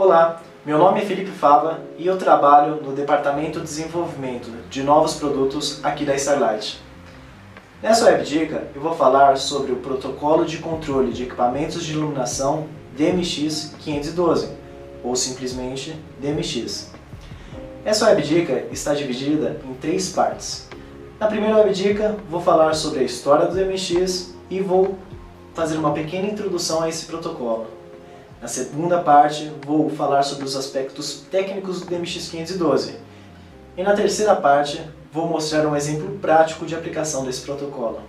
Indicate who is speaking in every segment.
Speaker 1: Olá, meu nome é Felipe Fava e eu trabalho no Departamento de Desenvolvimento de Novos Produtos aqui da Starlight. Nessa web dica eu vou falar sobre o Protocolo de Controle de Equipamentos de Iluminação DMX512, ou simplesmente DMX. Essa web dica está dividida em 3 partes. Na primeira web dica vou falar sobre a história do DMX e vou fazer uma pequena introdução a esse protocolo. Na segunda parte, vou falar sobre os aspectos técnicos do DMX512. E na terceira parte, vou mostrar um exemplo prático de aplicação desse protocolo.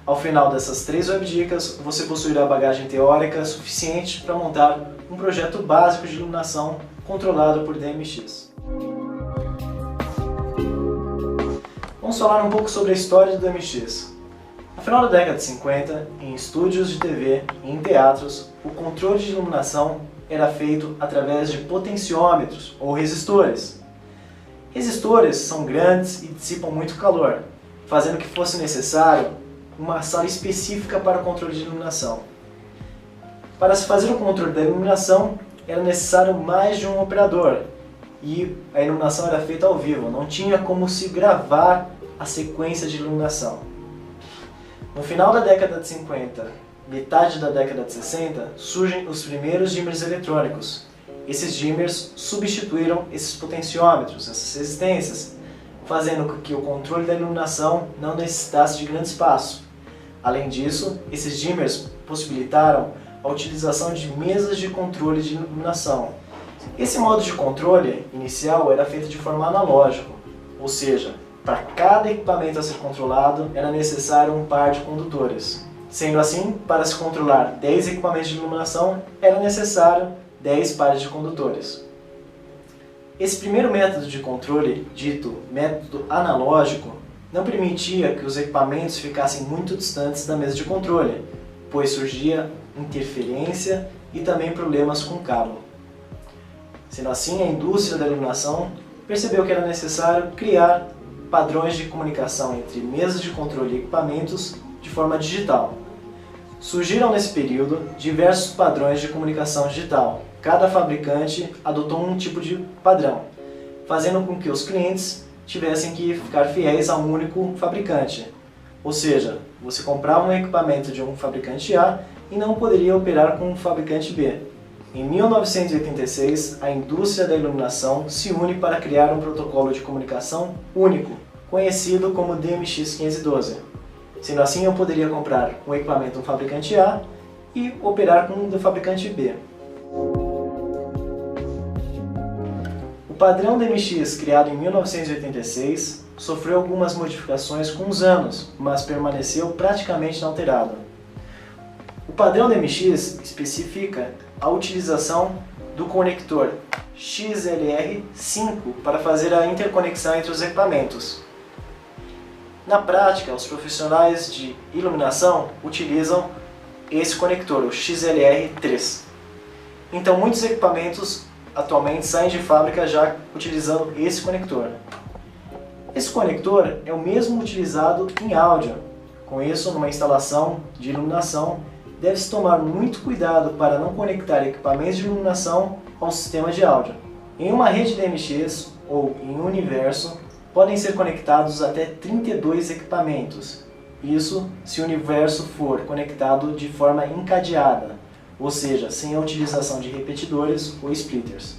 Speaker 1: Ao final dessas 3 webdicas, você possuirá bagagem teórica suficiente para montar um projeto básico de iluminação controlado por DMX. Vamos falar um pouco sobre a história do DMX. No final da década de 50, em estúdios de TV e em teatros, o controle de iluminação era feito através de potenciômetros ou resistores. Resistores são grandes e dissipam muito calor, fazendo que fosse necessário uma sala específica para o controle de iluminação. Para se fazer o controle da iluminação, era necessário mais de um operador e a iluminação era feita ao vivo, não tinha como se gravar a sequência de iluminação. No final da década de 50, metade da década de 60, surgem os primeiros dimmers eletrônicos. Esses dimmers substituíram esses potenciômetros, essas resistências, fazendo com que o controle da iluminação não necessitasse de grande espaço. Além disso, esses dimmers possibilitaram a utilização de mesas de controle de iluminação. Esse modo de controle inicial era feito de forma analógica, ou seja, para cada equipamento a ser controlado, era necessário um par de condutores. Sendo assim, para se controlar 10 equipamentos de iluminação, era necessário 10 pares de condutores. Esse primeiro método de controle, dito método analógico, não permitia que os equipamentos ficassem muito distantes da mesa de controle, pois surgia interferência e também problemas com o cabo. Sendo assim, a indústria da iluminação percebeu que era necessário criar padrões de comunicação entre mesas de controle e equipamentos de forma digital. Surgiram nesse período diversos padrões de comunicação digital. Cada fabricante adotou um tipo de padrão, fazendo com que os clientes tivessem que ficar fiéis a um único fabricante. Ou seja, você comprava um equipamento de um fabricante A e não poderia operar com um fabricante B. Em 1986, a indústria da iluminação se une para criar um protocolo de comunicação único, conhecido como DMX512. Sendo assim, eu poderia comprar um equipamento do fabricante A e operar com um do fabricante B. O padrão DMX, criado em 1986, sofreu algumas modificações com os anos, mas permaneceu praticamente inalterado. O padrão DMX especifica a utilização do conector XLR5 para fazer a interconexão entre os equipamentos. Na prática, os profissionais de iluminação utilizam esse conector, o XLR3. Então, muitos equipamentos atualmente saem de fábrica já utilizando esse conector. Esse conector é o mesmo utilizado em áudio. Com isso, numa instalação de iluminação, deve-se tomar muito cuidado para não conectar equipamentos de iluminação ao sistema de áudio. Em uma rede DMX ou em um universo, podem ser conectados até 32 equipamentos. Isso se o universo for conectado de forma encadeada, ou seja, sem a utilização de repetidores ou splitters.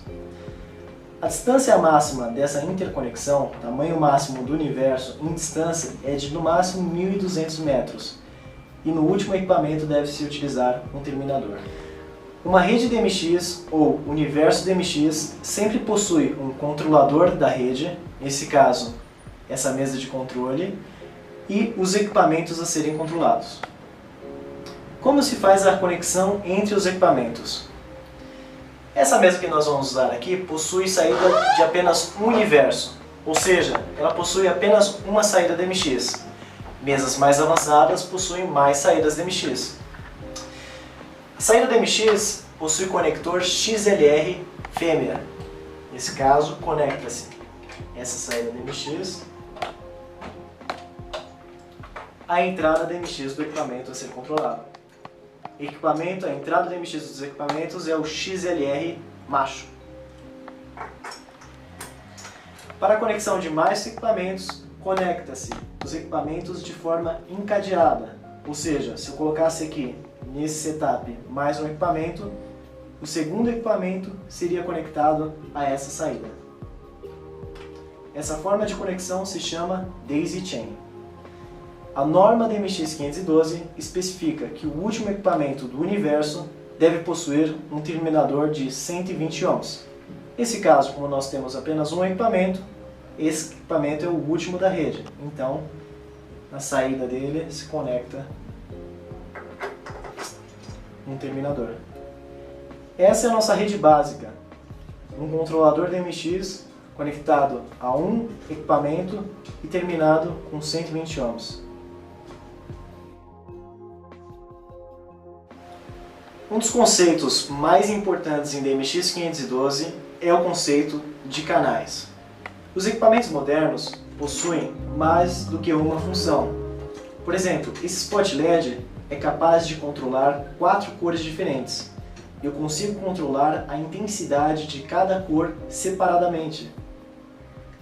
Speaker 1: A distância máxima dessa interconexão, tamanho máximo do universo em distância, é de no máximo 1.200 metros. E no último equipamento deve-se utilizar um terminador. Uma rede DMX ou universo DMX sempre possui um controlador da rede, nesse caso, essa mesa de controle, e os equipamentos a serem controlados. Como se faz a conexão entre os equipamentos? Essa mesa que nós vamos usar aqui possui saída de apenas um universo, ou seja, ela possui apenas uma saída DMX. Mesas mais avançadas possuem mais saídas DMX. A saída DMX possui conector XLR fêmea. Nesse caso, conecta-se essa saída DMX à entrada DMX do equipamento a ser controlado. Equipamento, a entrada DMX dos equipamentos é o XLR macho. Para a conexão de mais equipamentos, conecta-se os equipamentos de forma encadeada. Ou seja, se eu colocasse aqui nesse setup mais um equipamento, o segundo equipamento seria conectado a essa saída. Essa forma de conexão se chama Daisy Chain. A norma DMX512 especifica que o último equipamento do universo deve possuir um terminador de 120 ohms. Nesse caso, como nós temos apenas um equipamento, esse equipamento é o último da rede. Então, na saída dele se conecta um terminador. Essa é a nossa rede básica. Um controlador DMX conectado a um equipamento e terminado com 120 ohms. Um dos conceitos mais importantes em DMX512 é o conceito de canais. Os equipamentos modernos possuem mais do que uma função. Por exemplo, esse spot LED é capaz de controlar 4 cores diferentes. Eu consigo controlar a intensidade de cada cor separadamente.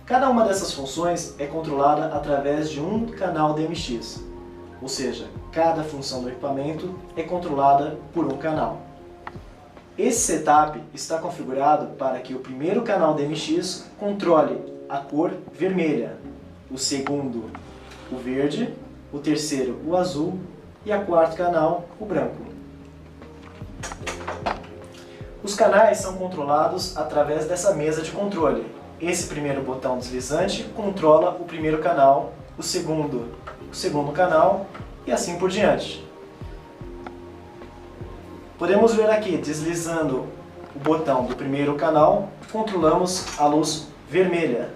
Speaker 1: Cada uma dessas funções é controlada através de um canal DMX. Ou seja, cada função do equipamento é controlada por um canal. Esse setup está configurado para que o primeiro canal DMX controle a cor vermelha, o segundo o verde, o terceiro o azul e a quarto canal o branco. Os canais são controlados através dessa mesa de controle. Esse primeiro botão deslizante controla o primeiro canal, o segundo canal e assim por diante. Podemos ver aqui, deslizando o botão do primeiro canal, controlamos a luz vermelha.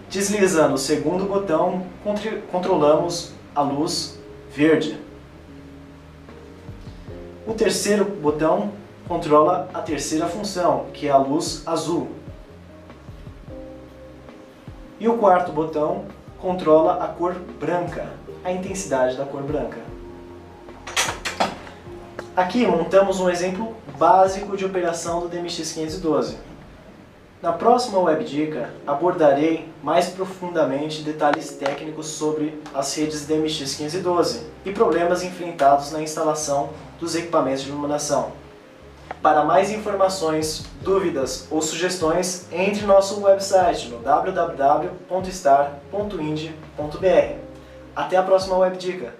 Speaker 1: Deslizando o segundo botão, controlamos a luz verde. O terceiro botão controla a terceira função, que é a luz azul. E o quarto botão controla a cor branca, a intensidade da cor branca. Aqui montamos um exemplo básico de operação do DMX512. Na próxima webdica abordarei mais profundamente detalhes técnicos sobre as redes DMX512 e problemas enfrentados na instalação dos equipamentos de iluminação. Para mais informações, dúvidas ou sugestões, entre no nosso website no www.star.ind.br. Até a próxima webdica!